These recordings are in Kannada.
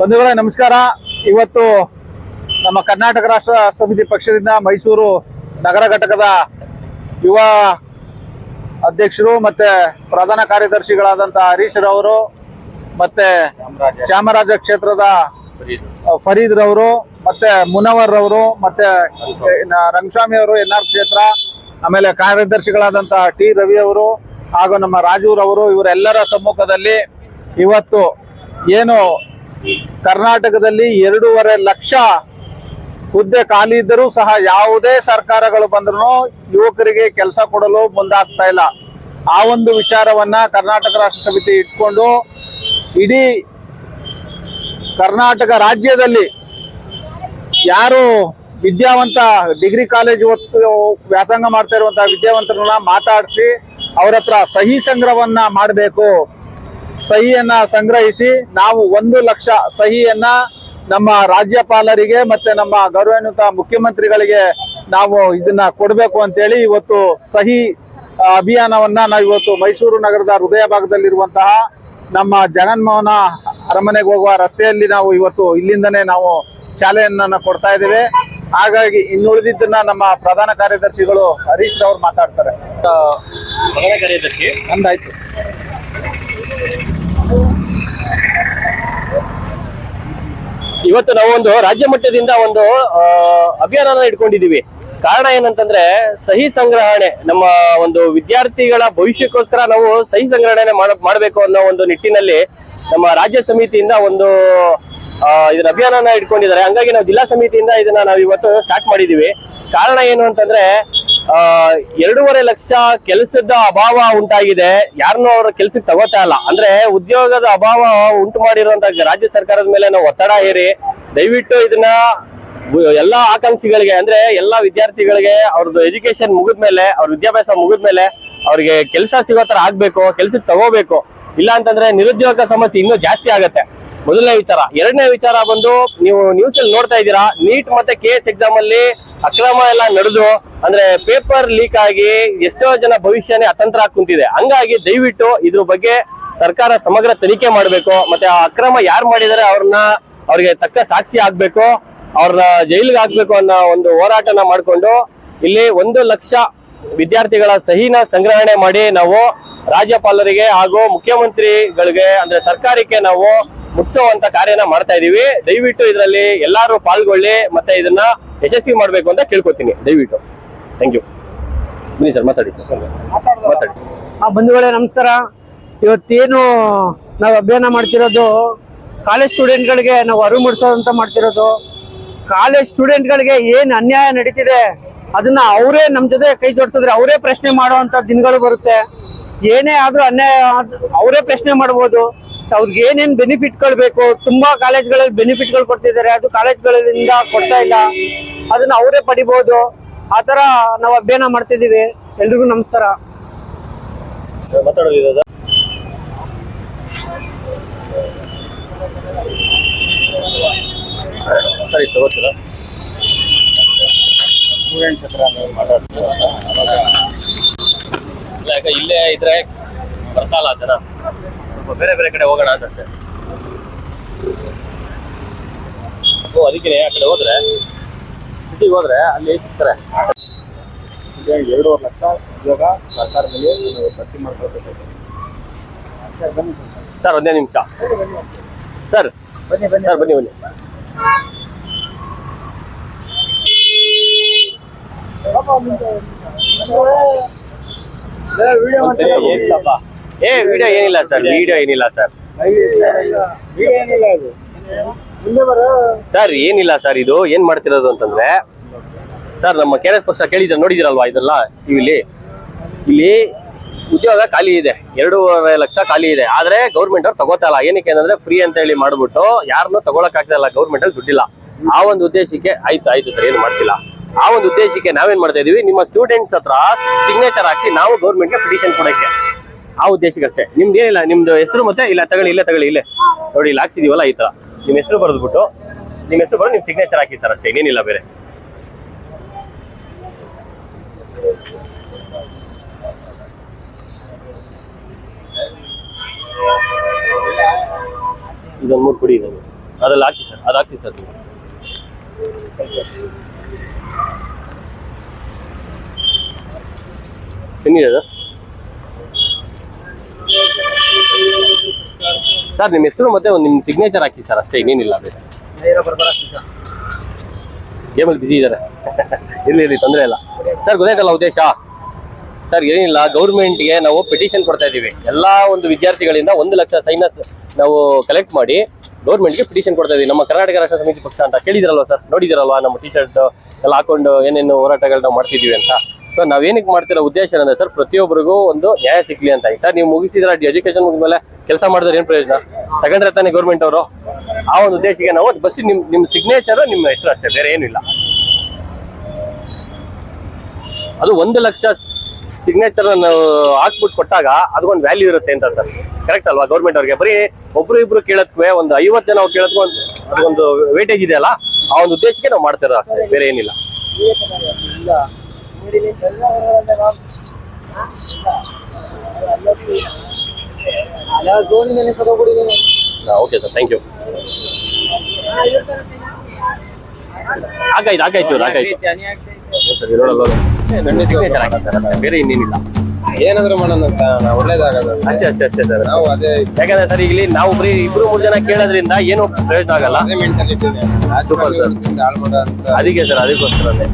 ಬಂಧುಗಳೇ ನಮಸ್ಕಾರ. ಇವತ್ತು ನಮ್ಮ ಕರ್ನಾಟಕ ರಾಷ್ಟ್ರ ಸಮಿತಿ ಪಕ್ಷದಿಂದ ಮೈಸೂರು ನಗರ ಘಟಕದ ಯುವ ಅಧ್ಯಕ್ಷರು ಮತ್ತೆ ಪ್ರಧಾನ ಕಾರ್ಯದರ್ಶಿಗಳಾದಂತಹ ಹರೀಶ್ ರವರು ಮತ್ತೆ ಚಾಮರಾಜ ಕ್ಷೇತ್ರದ ಫರೀದ್ ರವರು ಮತ್ತೆ ಮುನವರ್ ರವರು ಮತ್ತೆ ರಂಗಸ್ವಾಮಿ ಅವರು ಎನ್ಆರ್ ಕ್ಷೇತ್ರ, ಆಮೇಲೆ ಕಾರ್ಯದರ್ಶಿಗಳಾದಂತಹ ಟಿ ರವಿ ಅವರು ಹಾಗೂ ನಮ್ಮ ರಾಜು ರವರು ಇವರೆಲ್ಲರ ಸಮ್ಮುಖದಲ್ಲಿ ಇವತ್ತು ಏನು ಕರ್ನಾಟಕದಲ್ಲಿ 2.5 ಲಕ್ಷ ಹುದ್ದೆ ಖಾಲಿ ಇದ್ದರೂ ಸಹ ಯಾವುದೇ ಸರ್ಕಾರಗಳು ಬಂದರೂ ಯುವಕರಿಗೆ ಕೆಲಸ ಕೊಡಲು ಮುಂದಾಗ್ತಾ ಇಲ್ಲ. ಆ ಒಂದು ವಿಚಾರವನ್ನ ಕರ್ನಾಟಕ ರಾಷ್ಟ್ರ ಸಮಿತಿ ಇಟ್ಕೊಂಡು ಇಡೀ ಕರ್ನಾಟಕ ರಾಜ್ಯದಲ್ಲಿ ಯಾರು ವಿದ್ಯಾವಂತ ಡಿಗ್ರಿ ಕಾಲೇಜ್ ವ್ಯಾಸಂಗ ಮಾಡ್ತಾ ಇರುವಂತಹ ವಿದ್ಯಾವಂತರನ್ನ ಮಾತಾಡಿಸಿ ಅವ್ರ ಹತ್ರ ಸಹಿ ಸಂಗ್ರಹವನ್ನ ಮಾಡಬೇಕು. ಸಹಿಯನ್ನ ಸಂಗ್ರಹಿಸಿ ನಾವು 1 ಲಕ್ಷ ಸಹಿಯನ್ನ ನಮ್ಮ ರಾಜ್ಯಪಾಲರಿಗೆ ಮತ್ತೆ ನಮ್ಮ ಗೌರವಾನ್ವಿತ ಮುಖ್ಯಮಂತ್ರಿಗಳಿಗೆ ನಾವು ಇದನ್ನ ಕೊಡಬೇಕು ಅಂತೇಳಿ ಇವತ್ತು ಸಹಿ ಅಭಿಯಾನವನ್ನ ನಾವು ಇವತ್ತು ಮೈಸೂರು ನಗರದ ಹೃದಯ ಭಾಗದಲ್ಲಿರುವಂತಹ ನಮ್ಮ ಜಗನ್ಮೋಹನ ಅರಮನೆಗೆ ಹೋಗುವ ರಸ್ತೆಯಲ್ಲಿ ನಾವು ಇವತ್ತು ಇಲ್ಲಿಂದನೇ ನಾವು ಚಾಲನೆಯನ್ನ ಕೊಡ್ತಾ ಇದ್ದೇವೆ. ಹಾಗಾಗಿ ಇನ್ನುಳಿದಿದ್ದನ್ನ ನಮ್ಮ ಪ್ರಧಾನ ಕಾರ್ಯದರ್ಶಿಗಳು ಹರೀಶ್ ರವರು ಮಾತಾಡ್ತಾರೆ. ಪ್ರಧಾನ ಕಾರ್ಯದರ್ಶಿ ನಂದಾಯ್ತು. ಇವತ್ತು ನಾವೊಂದು ರಾಜ್ಯ ಮಟ್ಟದಿಂದ ಒಂದು ಅಭಿಯಾನ ಇಟ್ಕೊಂಡಿದೀವಿ. ಕಾರಣ ಏನಂತಂದ್ರೆ ಸಹಿ ಸಂಗ್ರಹಣೆ, ನಮ್ಮ ಒಂದು ವಿದ್ಯಾರ್ಥಿಗಳ ಭವಿಷ್ಯಕ್ಕೋಸ್ಕರ ನಾವು ಸಹಿ ಸಂಗ್ರಹಣೆ ಮಾಡಬೇಕು ಅನ್ನೋ ಒಂದು ನಿಟ್ಟಿನಲ್ಲಿ ನಮ್ಮ ರಾಜ್ಯ ಸಮಿತಿಯಿಂದ ಒಂದು ಇದನ್ನ ಅಭಿಯಾನ ಇಟ್ಕೊಂಡಿದ್ದಾರೆ. ಹಂಗಾಗಿ ನಾವು ಜಿಲ್ಲಾ ಸಮಿತಿಯಿಂದ ಇದನ್ನ ನಾವು ಇವತ್ತು ಸ್ಟಾರ್ಟ್ ಮಾಡಿದೀವಿ. ಕಾರಣ ಏನು ಅಂತಂದ್ರೆ 2.5 ಲಕ್ಷ ಕೆಲಸದ ಅಭಾವ ಉಂಟಾಗಿದೆ. ಯಾರನ್ನೂ ಅವ್ರ ಕೆಲ್ಸಕ್ಕೆ ತಗೋತಾ ಇಲ್ಲ. ಅಂದ್ರೆ ಉದ್ಯೋಗದ ಅಭಾವ ಉಂಟು ಮಾಡಿರುವಂತ ರಾಜ್ಯ ಸರ್ಕಾರದ ಮೇಲೆ ನಾವು ಒತ್ತಡ ಹೇರಿ ದಯವಿಟ್ಟು ಇದನ್ನ ಎಲ್ಲಾ ಆಕಾಂಕ್ಷಿಗಳಿಗೆ ಅಂದ್ರೆ ಎಲ್ಲಾ ವಿದ್ಯಾರ್ಥಿಗಳಿಗೆ ಅವ್ರದ್ದು ಎಜುಕೇಶನ್ ಮುಗಿದ್ಮೇಲೆ, ಅವ್ರ ವಿದ್ಯಾಭ್ಯಾಸ ಮುಗಿದ್ಮೇಲೆ ಅವ್ರಿಗೆ ಕೆಲಸ ಸಿಗೋ ತರ ಆಗ್ಬೇಕು, ಕೆಲ್ಸಕ್ಕೆ ತಗೋಬೇಕು. ಇಲ್ಲ ಅಂತಂದ್ರೆ ನಿರುದ್ಯೋಗ ಸಮಸ್ಯೆ ಇನ್ನೂ ಜಾಸ್ತಿ ಆಗತ್ತೆ. ಮೊದಲನೇ ವಿಚಾರ. ಎರಡನೇ ವಿಚಾರ ಬಂದು ನೀವು ನ್ಯೂಸ್ ಅಲ್ಲಿ ನೋಡ್ತಾ ಇದ್ದೀರಾ, ನೀಟ್ ಮತ್ತೆ KS ಎಕ್ಸಾಮ್ ಅಲ್ಲಿ ಅಕ್ರಮ ಎಲ್ಲ ನಡೆದು ಅಂದ್ರೆ ಪೇಪರ್ ಲೀಕ್ ಆಗಿ ಎಷ್ಟೋ ಜನ ಭವಿಷ್ಯನೇ ಅತಂತ್ರ ಕುಂತಿದೆ. ಹಂಗಾಗಿ ದಯವಿಟ್ಟು ಇದ್ರ ಬಗ್ಗೆ ಸರ್ಕಾರ ಸಮಗ್ರ ತನಿಖೆ ಮಾಡಬೇಕು. ಮತ್ತೆ ಆ ಅಕ್ರಮ ಯಾರು ಮಾಡಿದಾರೆ ಅವ್ರಿಗೆ ತಕ್ಕ ಸಾಕ್ಷಿ ಆಗ್ಬೇಕು, ಅವ್ರನ್ನ ಜೈಲಿಗೆ ಹಾಕ್ಬೇಕು ಅನ್ನೋ ಒಂದು ಹೋರಾಟನ ಮಾಡ್ಕೊಂಡು ಇಲ್ಲಿ 1 ಲಕ್ಷ ವಿದ್ಯಾರ್ಥಿಗಳ ಸಹಿನ ಸಂಗ್ರಹಣೆ ಮಾಡಿ ನಾವು ರಾಜ್ಯಪಾಲರಿಗೆ ಹಾಗೂ ಮುಖ್ಯಮಂತ್ರಿಗಳಿಗೆ ಅಂದ್ರೆ ಸರ್ಕಾರಕ್ಕೆ ನಾವು ಮುಟ್ಸುವಂತ ಕಾರ್ಯನ ಮಾಡ್ತಾ ಇದೀವಿ. ದಯವಿಟ್ಟು ಇದರಲ್ಲಿ ಎಲ್ಲಾರು ಪಾಲ್ಗೊಳ್ಳಿ ಮತ್ತೆ ಇದನ್ನ ಯಶಸ್ವಿ ಮಾಡ್ಬೇಕು ಅಂತ ಕೇಳ್ಕೊತೀನಿ ದಯವಿಟ್ಟು. Thank you. ಬನ್ನಿ ಸರ್, ಮಾತಾಡಿ. ಬಂಧುಗಳೇ ನಮಸ್ಕಾರ. ಇವತ್ತೇನು ನಾವು ಅಭಿಯಾನ ಮಾಡ್ತಿರೋದು ಕಾಲೇಜ್ ಸ್ಟೂಡೆಂಟ್ಗಳಿಗೆ ನಾವು ಅರಿವು ಮೂಡಿಸೋದಂತ ಮಾಡ್ತಿರೋದು. ಕಾಲೇಜ್ ಸ್ಟೂಡೆಂಟ್ಗಳಿಗೆ ಏನ್ ಅನ್ಯಾಯ ನಡೀತಿದೆ ಅದನ್ನ ಅವರೇ ನಮ್ ಜೊತೆ ಕೈ ಜೋಡಿಸಿದ್ರೆ ಅವರೇ ಪ್ರಶ್ನೆ ಮಾಡುವಂತ ದಿನಗಳು ಬರುತ್ತೆ. ಏನೇ ಆದ್ರೂ ಅನ್ಯಾಯ ಅವರೇ ಪ್ರಶ್ನೆ ಮಾಡ್ಬೋದು. ಅವ್ರಿಗೆ ಏನೇನ್ ಬೆನಿಫಿಟ್ಗಳು ಬೇಕು, ತುಂಬಾ ಕಾಲೇಜ್ಗಳಲ್ಲಿ ಬೆನಿಫಿಟ್ಗಳು ಕೊಡ್ತಿದ್ದಾರೆ, ಅದು ಕಾಲೇಜ್ಗಳಿಂದ ಕೊಡ್ತಾ ಇಲ್ಲ, ಅದನ್ನ ಅವರೇ ಪಡಿಬಹುದು. ಆತರ ನಾವು ಅಭಿಯಾನ ಮಾಡ್ತಿದೀವಿ. ಎಲ್ರಿಗೂ ನಮಸ್ಕಾರ. ಸರಿ, ತಗೋತೀರಾ? ಸ್ಟೂಡೆಂಟ್ಸ್ ಹತ್ರ ಮಾತಾಡ್ತೀರಾ? ಇಲ್ಲೇ ಇದ್ರೆ ಬರ್ತಲ್ಲ ಜನ, ಸ್ವಲ್ಪ ಬೇರೆ ಕಡೆ ಹೋಗೋಣ ಅಂತಂತೆ. ಅದಕ್ಕೆ ಆ ಕಡೆ ಹೋದ್ರೆ ಸಿಟಿಗೆ ಹೋದ್ರೆ ಅಲ್ಲಿ ಸಿಗ್ತಾರೆ. 2.5 ಲಕ್ಷ ಉದ್ಯೋಗ ಸರ್ಕಾರದಲ್ಲಿ ಭರ್ತಿ ಮಾಡ್ಕೊಳ್ಬೇಕು. ಸರ್ ಒಂದೇ ನಿಮಿಷ ಸರ್, ಬನ್ನಿ ಸರ್, ಬನ್ನಿ. ವಿಡಿಯೋ ಏನಿಲ್ಲ ಸರ್, ವಿಡಿಯೋ ಏನಿಲ್ಲ ಸರ್. ಸರ್ ಏನಿಲ್ಲ ಸರ್, ಇದು ಏನ್ ಮಾಡ್ತಿರೋದು ಅಂತಂದ್ರೆ ಸರ್, ನಮ್ಮ KRS ಪಕ್ಷ ಕೇಳಿದ್ರೆ ನೋಡಿದಿರಲ್ವಾ, ಇದೆಲ್ಲ ಇಲ್ಲಿ ಉದ್ಯೋಗ ಖಾಲಿ ಇದೆ, 2.5 ಲಕ್ಷ ಖಾಲಿ ಇದೆ. ಆದ್ರೆ ಗೌರ್ಮೆಂಟ್ ಅವ್ರು ತಗೋತಾ ಇಲ್ಲ. ಏನಕ್ಕೆ ಅಂದ್ರೆ ಫ್ರೀ ಅಂತ ಹೇಳಿ ಮಾಡ್ಬಿಟ್ಟು ಯಾರನ್ನೂ ತಗೊಳಕ್ ಆಗ್ತಾ ಇಲ್ಲ. ಗೌರ್ಮೆಂಟ್ ಅಲ್ಲಿ ದುಡ್ಡಿಲ್ಲ. ಆ ಒಂದು ಉದ್ದೇಶಕ್ಕೆ ಆಯ್ತು ಸರ್, ಏನು ಮಾಡ್ತಿಲ್ಲ. ಆ ಒಂದು ಉದ್ದೇಶಕ್ಕೆ ನಾವೇನ್ ಮಾಡ್ತಾ ಇದೀವಿ, ನಿಮ್ಮ ಸ್ಟೂಡೆಂಟ್ಸ್ ಹತ್ರ ಸಿಗ್ನೇಚರ್ ಹಾಕಿ ನಾವು ಗೌರ್ಮೆಂಟ್ಗೆ ಪಿಟಿಷನ್ ಕೊಡಕ್ಕೆ, ಆ ಉದ್ದೇಶಕ್ಕೆ ಅಷ್ಟೇ. ನಿಮ್ದು ಏನಿಲ್ಲ, ನಿಮ್ದು ಹೆಸರು ಮತ್ತೆ ಇಲ್ಲೇ ತಗೊಳ್ಳಿ ನೋಡಿ, ಇಲ್ಲಿ ಹಾಕ್ಸಿದೀವಲ್ಲ ಈ ತರ ನಿಮ್ಮ ಹೆಸರು ಬರೆದ್ಬಿಟ್ಟು ನಿಮ್ಮ ಸಿಗ್ನೇಚರ್ ಹಾಕಿ ಸರ್, ಅಷ್ಟೇ, ಇನ್ನೇನಿಲ್ಲ ಬೇರೆ. ಇದೊಂದು 3 ಕೊಡಿ. ಅದ್ರಲ್ಲಿ ಹಾಕಿ ಸರ್, ಅದು ಹಾಕಿ ಸರ್ ನೀವು. ಏನಿದೆ ಅದು ಸರ್? ನಿಮ್ಮ ಹೆಸರು ಮತ್ತೆ ಒಂದು ನಿಮ್ಮ ಸಿಗ್ನೇಚರ್ ಹಾಕಿ ಸರ್, ಅಷ್ಟೇ, ಇನ್ನೇನಿಲ್ಲ. ಬೇಕು ಗೇಮಲ್ಲಿ ಬಿಸಿ ಇದ್ದಾರೆ. ಇರ್ಲಿ ತೊಂದರೆ ಇಲ್ಲ ಸರ್. ಗೊತ್ತಾಯ್ತಲ್ಲ ಉದ್ದೇಶ ಸರ್? ಏನಿಲ್ಲ, ಗೌರ್ಮೆಂಟ್ಗೆ ನಾವು ಪಿಟಿಷನ್ ಕೊಡ್ತಾ ಇದ್ದೀವಿ. ಎಲ್ಲಾ ಒಂದು ವಿದ್ಯಾರ್ಥಿಗಳಿಂದ 1 ಲಕ್ಷ ಸೈನಸ್ ನಾವು ಕಲೆಕ್ಟ್ ಮಾಡಿ ಗೌರ್ಮೆಂಟ್ಗೆ ಪಿಟಿಷನ್ ಕೊಡ್ತಾ ಇದೀವಿ. ನಮ್ಮ ಕರ್ನಾಟಕ ರಾಷ್ಟ್ರ ಸಮಿತಿ ಪಕ್ಷ ಅಂತ ಕೇಳಿದಿರಲ್ವಾ ಸರ್? ನೋಡಿದಿರಲ್ವಾ ನಮ್ಮ ಟಿ ಶರ್ಟ್ ಎಲ್ಲ ಹಾಕೊಂಡು ಏನೇನು ಹೋರಾಟಗಳು ನಾವು ಮಾಡ್ತಿದೀವಿ ಅಂತ. ಸೊ ನಾವೇನಕ್ಕೆ ಮಾಡ್ತಿರೋ ಉದ್ದೇಶ ಏನಂದ್ರೆ ಸರ್, ಪ್ರತಿಯೊಬ್ಬರಿಗೂ ಒಂದು ನ್ಯಾಯ ಸಿಗ್ಲಿ ಅಂತ. ಸರ್ ನೀವು ಮುಗಿಸಿದ್ರೆ ಎಜುಕೇಶನ್ ಮುಗಿದ್ಮೇಲೆ ಕೆಲಸ ಮಾಡಿದ್ರೆ ಏನ್ ಪ್ರಯೋಜನ? ತಗೊಂಡ್ರೆ ತಾನೇ ಗೌರ್ಮೆಂಟ್ ಅವರು. ಆ ಒಂದು ಉದ್ದೇಶಕ್ಕೆ ನಾವು ಬಸ್ ನಿಮ್ ಸಿಗ್ನೇಚರ್, ನಿಮ್ಮ ಹೆಸರು ಅಷ್ಟೇ, ಬೇರೆ ಏನಿಲ್ಲ. ಅದು 1 ಲಕ್ಷ ಸಿಗ್ನೇಚರ್ ನಾವು ಹಾಕ್ಬಿಟ್ಟು ಕೊಟ್ಟಾಗ ಅದಕ್ಕೊಂದು ವ್ಯಾಲ್ಯೂ ಇರುತ್ತೆ ಅಂತ ಸರ್. ಕರೆಕ್ಟ್ ಅಲ್ವಾ? ಗೌರ್ಮೆಂಟ್ ಅವ್ರಿಗೆ ಬರೀ ಒಬ್ರು ಇಬ್ರು ಕೇಳೋದಕ್ಕೆ, ಒಂದು 50 ಜನ ಕೇಳೋದಕ್ಕೂ ಅದೊಂದು ವೇಟೇಜ್ ಇದೆ ಅಲ್ಲ, ಆ ಒಂದು ಉದ್ದೇಶಕ್ಕೆ ನಾವು ಮಾಡ್ತಿರೋ ಅಷ್ಟೇ, ಬೇರೆ ಏನಿಲ್ಲ. Okay sir, thank you. ಆಗಾಯ್ತು ನನ್ನ ಸಿಗ್ನೇಚರ್ ಹಾಕಿ ಸರ್, ಅಷ್ಟೇ, ಬೇರೆ ಇನ್ನೇನಿಲ್ಲ. ಏನಾದ್ರು ಮಾಡೋಣ ಅಂತ ಒಳ್ಳೇದಾಗಲ್ಲ. ಅಷ್ಟೇ ಸರ್. ನಾವು ಅದೇ ಯಾಕಂದ್ರೆ ಸರ್ ಇಲ್ಲಿ ನಾವು ಬರೀ 2-3 ಜನ ಕೇಳೋದ್ರಿಂದ ಏನು ಪ್ರಯೋಜನ ಆಗಲ್ಲ. ಸೂಪರ್ ಸರ್, ಅದಕ್ಕೆ ಸರ್, ಅದಕ್ಕೋಸ್ಕರನೇ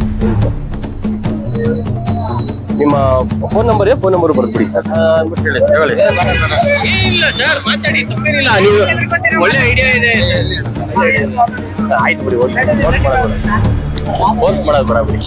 ನಿಮ್ಮ ಫೋನ್ ನಂಬರ್ ಬರ್ಬಿಡಿ ಸರ್. ಇಲ್ಲ ಸರ್, ಮಾತಾಡಿ, ತಪ್ಪೇನಿಲ್ಲ. ನೀವು ಒಳ್ಳೆ ಐಡಿಯಾ ಇದೆ. ಆಯ್ತು ಬಿಡಿ, ಫೋರ್ಸ್ ಮಾಡೋದು ಬೇಡ ಬಿಡಿ.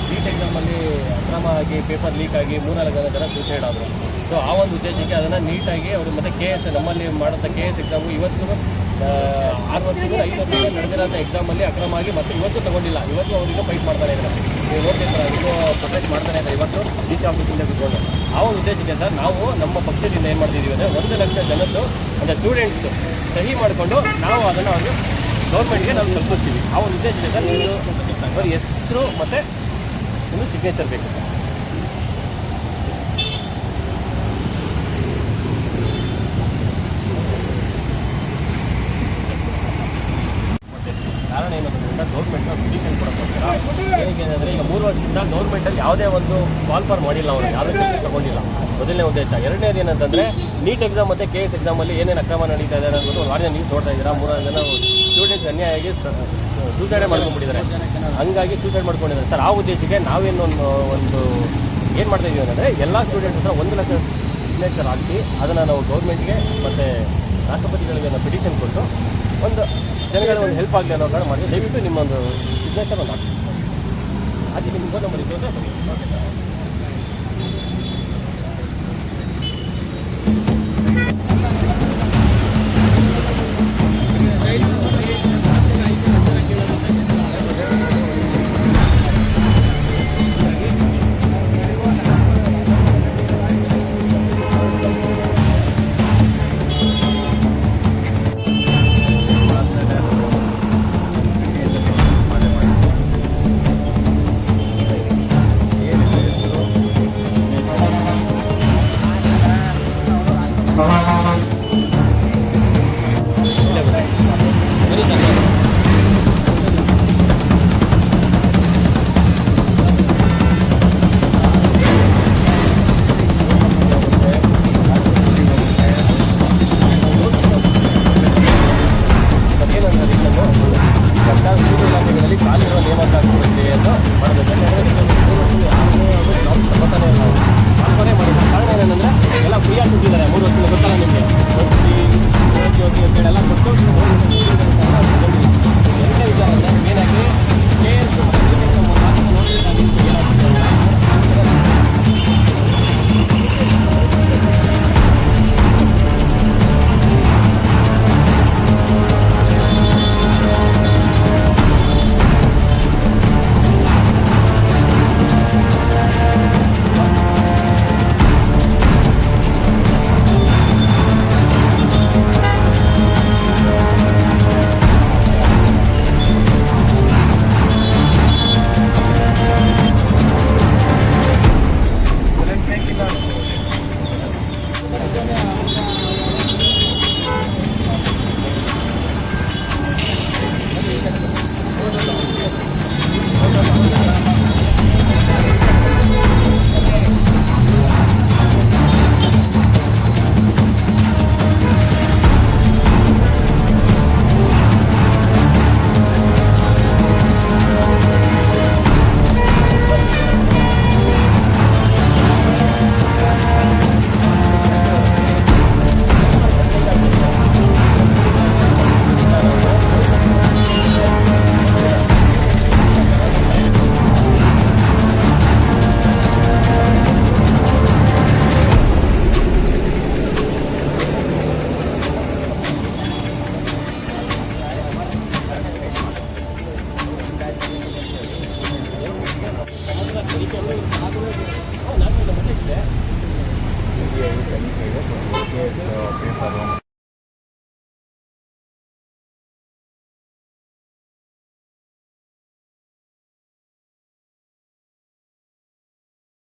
ನೀಟ್ ಎಕ್ಸಾಮಲ್ಲಿ ಅಕ್ರಮ ಆಗಿ ಪೇಪರ್ ಲೀಕ್ ಆಗಿ 3-4 ಜನ ಸೂಸೈಡ್ ಆದರು. ಸೊ ಆ ಒಂದು ಉದ್ದೇಶಕ್ಕೆ ಅದನ್ನು ನೀಟಾಗಿ ಅವರು ಮತ್ತೆ KS ನಮ್ಮಲ್ಲಿ ಮಾಡೋಂಥ KS ಎಕ್ಸಾಮು ಇವತ್ತು 6 ವರ್ಷಗಳು 5 ವರ್ಷಗಳು ನಡೆದಿರೋಂಥ ಎಕ್ಸಾಮಲ್ಲಿ ಅಕ್ರಮ ಆಗಿ ಮತ್ತೆ ಇವತ್ತು ತಗೊಂಡಿಲ್ಲ. ಇವತ್ತು ಅವರಿಗೆ ಫೈಟ್ ಮಾಡ್ತಾನೆ ಇದ್ದಾರೆ. ನೀವು ನೋಡ್ತಿರ್ತಾರೆ, ಇನ್ನೂ ಪ್ರೊಟೆಸ್ಟ್ ಮಾಡ್ತಾನೆ ಇದ್ದಾರೆ ಇವತ್ತು DC ಆಫೀಸಿಂದ ಬಿಟ್ಕೊಂಡು. ಆ ಒಂದು ಉದ್ದೇಶಕ್ಕೆ ಸರ್ ನಾವು ನಮ್ಮ ಪಕ್ಷದಿಂದ ಏನು ಮಾಡ್ತಿದ್ದೀವಿ ಅಂದರೆ 1 ಲಕ್ಷ ಜನದ್ದು ಅಂದರೆ ಸ್ಟೂಡೆಂಟ್ಸು ಸಹಿ ಮಾಡಿಕೊಂಡು ನಾವು ಅದನ್ನು ಅವರು ಗೌರ್ಮೆಂಟ್ಗೆ ನಾವು ತಲುಪಿಸ್ತೀವಿ. ಆ ಒಂದು ಉದ್ದೇಶಕ್ಕೆ ಸರ್ ನೀವು ಬರೀ ಹೆಸರು ಮತ್ತು ಒಂದು ಸಿಗ್ನೇಚರ್ ಬೇಕು ಸರ್. ಕಾರಣ ಏನಂತಂದ್ರೆ ಗೌರ್ಮೆಂಟ್ ಪಿಟಿಷನ್ ಕೊಡೋಕ್ಕೋಸ್ಕರ ಏನಕ್ಕೆ ಅಂದರೆ ಈಗ 3 ವರ್ಷದಿಂದ ಗೌರ್ಮೆಂಟಲ್ಲಿ ಯಾವುದೇ ಕಾಲ್ ಫಾರ್ ಮಾಡಿಲ್ಲ, ಅವರು ಯಾವುದೇ ಕೆಲಸ ತಗೊಂಡಿಲ್ಲ. ಮೊದಲನೇ ಉದ್ದೇಶ. ಎರಡನೇದು ಏನಂತಂದರೆ ನೀಟ್ ಎಕ್ಸಾಮ್ ಮತ್ತು KS ಎಕ್ಸಾಮಲ್ಲಿ ಏನೇನು ಅಕ್ರಮ ನಡೀತಾ ಇದೆ ಅನ್ನೋದು ಒಂದು ವಾರ ನ್ಯೂಸ್ ನೋಡ್ತಾ ಇದ್ದೀರಾ. 3 ಜನ ಸ್ಟೂಡೆಂಟ್ಸ್ ಅನ್ಯಾಯವಾಗಿ ಸೂಸೈಡ್ ಮಾಡ್ಕೊಂಡ್ಬಿಟ್ಟಿದ್ದಾರೆ. ಹಂಗಾಗಿ ಸೂಸೈಡ್ ಮಾಡ್ಕೊಂಡಿದ್ದಾರೆ ಸರ್. ಆ ಉದ್ದೇಶಕ್ಕೆ ನಾವೇನು ಒಂದು ಏನು ಮಾಡ್ತಾ ಇದೀವಿ ಅಂದರೆ ಎಲ್ಲ ಸ್ಟೂಡೆಂಟ್ಸ್ ಹತ್ರ 1 ಲಕ್ಷ ಸಿಗ್ನೇಚರ್ ಹಾಕಿ ಅದನ್ನು ನಾವು ಗೌರ್ಮೆಂಟ್ಗೆ ಮತ್ತು ರಾಷ್ಟ್ರಪತಿಗಳಿಗೆ ನಾವು ಪಿಟಿಷನ್ ಕೊಟ್ಟು ಒಂದು ಜನಗಳಿಗೆ ಒಂದು ಹೆಲ್ಪ್ ಆಗಲಿ ಅನ್ನೋ ಕಾರಣ ಮಾಡಿ ದಯವಿಟ್ಟು ನಿಮ್ಮೊಂದು ಸಿಗ್ನೇಚರ್ ಒಂದು ಹಾಕಿ. ಹಾಕಿ ನಿಮ್ಮ ಫೋನ್ ನಂಬರ್ ಇದೆ ಬನ್ನಿ. ಕಾಲಿರುವ ನೇಮಕಾತಿಯನ್ನು ಮಾಡಿದ ಕಾರಣ ಏನಂದರೆ ಎಲ್ಲ ಫ್ರೀಯಾಗಿ ಕೊಟ್ಟಿದ್ದಾರೆ. 3 ವರ್ಷದಿಂದ ಗೊತ್ತಲ್ಲ ನಿಮಗೆ, ಜ್ಯೋತಿ ಅಂತೇಳಿ ಎಲ್ಲ ಕೊಟ್ಟು. ಎರಡನೇ ವಿಚಾರ ಅಂದರೆ ಮೇನಾಗಿ KS